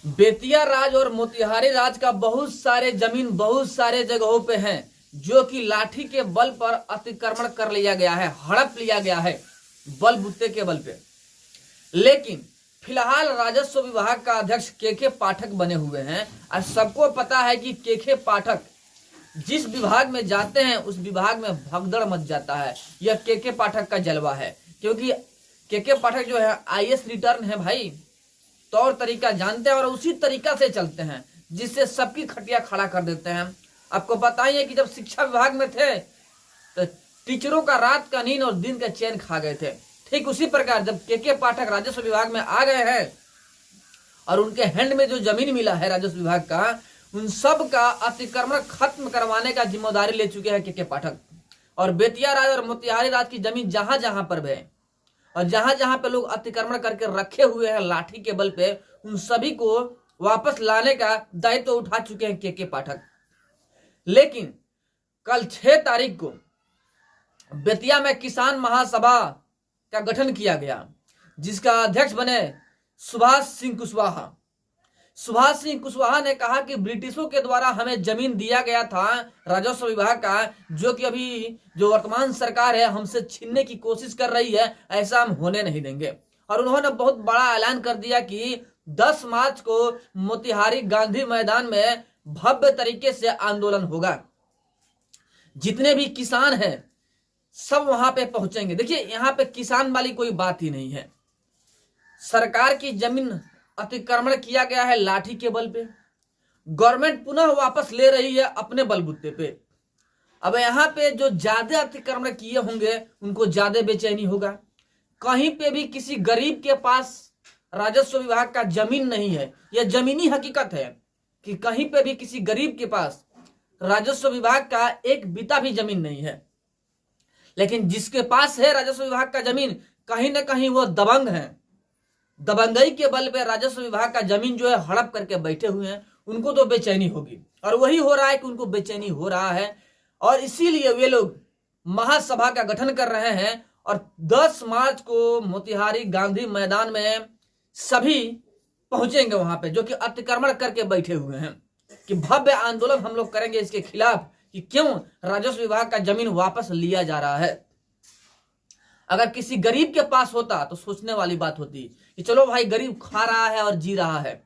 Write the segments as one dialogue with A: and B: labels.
A: बेतिया राज और मोतिहारी राज का बहुत सारे जमीन बहुत सारे जगहों पे हैं जो कि लाठी के बल पर अतिक्रमण कर लिया गया है, हड़प लिया गया है बल बुत्ते के बल पे। लेकिन फिलहाल राजस्व विभाग का अध्यक्ष के पाठक बने हुए हैं और सबको पता है कि के पाठक जिस विभाग में जाते हैं उस विभाग में भगदड़ मच जाता है। यह के पाठक का जलवा है, क्योंकि के पाठक जो है आईएएस रिटर्न है भाई, तौर तरीका जानते हैं और उसी तरीका से चलते हैं जिससे सबकी खटिया खड़ा कर देते हैं। आपको पता ही है कि जब शिक्षा विभाग में थे तो टीचरों का रात का नींद और दिन का चैन खा गए थे। ठीक उसी प्रकार जब के पाठक राजस्व विभाग में आ गए हैं और उनके हैंड में जो जमीन मिला है राजस्व विभाग का, उन सब का अतिक्रमण खत्म करवाने का जिम्मेदारी ले चुके हैं के पाठक। और बेतिया राज और मोतिहारी राज की जमीन जहां जहां पर है और जहां जहां पे लोग अतिक्रमण करके रखे हुए हैं लाठी के बल पे, उन सभी को वापस लाने का दायित्व उठा चुके हैं के पाठक। लेकिन कल 6 तारीख को बेतिया में किसान महासभा का गठन किया गया, जिसका अध्यक्ष बने सुभाष सिंह कुशवाहा। सुभाष सिंह कुशवाहा ने कहा कि ब्रिटिशों के द्वारा हमें जमीन दिया गया था राजस्व विभाग का, जो कि अभी जो वर्तमान सरकार है हमसे छीनने की कोशिश कर रही है, ऐसा हम होने नहीं देंगे। और उन्होंने बहुत बड़ा ऐलान कर दिया कि 10 मार्च को मोतिहारी गांधी मैदान में भव्य तरीके से आंदोलन होगा। जितने भी किसान हैं सब वहां पे पहुंचेंगे। देखिए यहाँ पे किसान वाली कोई बात ही नहीं है। सरकार की जमीन अतिक्रमण किया गया है लाठी के बल पे, गवर्नमेंट पुनः वापस ले रही है अपने बलबूते पे। अब यहाँ पे जो ज्यादा अतिक्रमण किए होंगे उनको ज्यादा बेचैनी होगा। कहीं पे भी किसी गरीब के पास राजस्व विभाग का जमीन नहीं है। यह जमीनी हकीकत है कि कहीं पे भी किसी गरीब के पास राजस्व विभाग का एक बीता भी जमीन नहीं है। लेकिन जिसके पास है राजस्व विभाग का जमीन, कहीं ना कहीं वो दबंग है। दबंगई के बल पे राजस्व विभाग का जमीन जो है हड़प करके बैठे हुए हैं, उनको तो बेचैनी होगी। और वही हो रहा है कि उनको बेचैनी हो रहा है और इसीलिए वे लोग महासभा का गठन कर रहे हैं। और 10 मार्च को मोतिहारी गांधी मैदान में सभी पहुंचेंगे वहां पे, जो कि अतिक्रमण करके बैठे हुए हैं, कि भव्य आंदोलन हम लोग करेंगे इसके खिलाफ कि क्यों राजस्व विभाग का जमीन वापस लिया जा रहा है। अगर किसी गरीब के पास होता तो सोचने वाली बात होती कि चलो भाई गरीब खा रहा है और जी रहा है।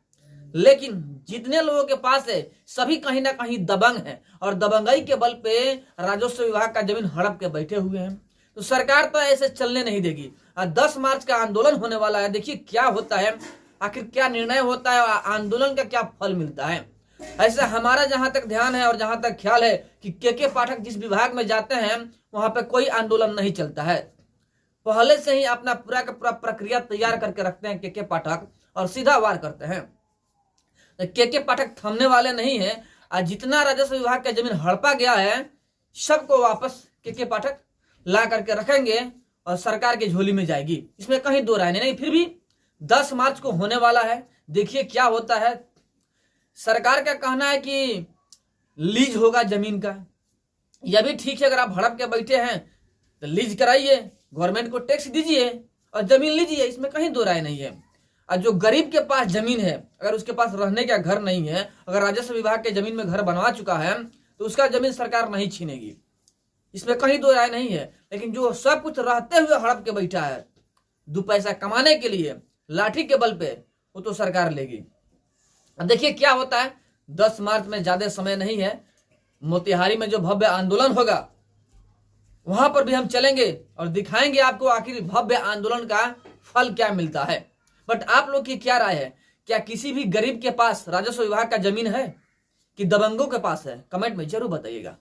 A: लेकिन जितने लोगों के पास है सभी कहीं ना कहीं दबंग हैं और दबंगई के बल पे राजस्व विभाग का जमीन हड़प के बैठे हुए हैं। तो सरकार तो ऐसे चलने नहीं देगी। 10 मार्च का आंदोलन होने वाला है। देखिए क्या होता है, आखिर क्या निर्णय होता है, आंदोलन का क्या फल मिलता है। ऐसा हमारा जहां तक ध्यान है और जहां तक ख्याल है कि के पाठक जिस विभाग में जाते हैं वहां पे कोई आंदोलन नहीं चलता है। पहले से ही अपना पूरा का पूरा प्रक्रिया तैयार करके रखते हैं के पाठक और सीधा वार करते हैं। के पाठक थमने वाले नहीं है। और जितना राजस्व विभाग का जमीन हड़पा गया है सबको वापस के पाठक ला करके रखेंगे और सरकार की झोली में जाएगी, इसमें कहीं दो राय नहीं। फिर भी 10 मार्च को होने वाला है, देखिए क्या होता है। सरकार का कहना है कि लीज होगा जमीन का, यह भी ठीक है। अगर आप हड़प के बैठे हैं तो लीज कराइए, गवर्नमेंट को टैक्स दीजिए और जमीन लीजिए, इसमें कहीं दो राय नहीं है। और जो गरीब के पास जमीन है, अगर उसके पास रहने का घर नहीं है, अगर राजस्व विभाग के जमीन में घर बनवा चुका है तो उसका जमीन सरकार नहीं छीनेगी, इसमें कहीं दो राय नहीं है। लेकिन जो सब कुछ रहते हुए हड़प के बैठा है 2 पैसा कमाने के लिए लाठी के बल पे, वो तो सरकार लेगी। अब देखिए क्या होता है। 10 मार्च में ज्यादा समय नहीं है। मोतिहारी में जो भव्य आंदोलन होगा वहां पर भी हम चलेंगे और दिखाएंगे आपको आखिर भव्य आंदोलन का फल क्या मिलता है। बट आप लोग की क्या राय है, क्या किसी भी गरीब के पास राजस्व विभाग का जमीन है कि दबंगों के पास है? कमेंट में जरूर बताइएगा।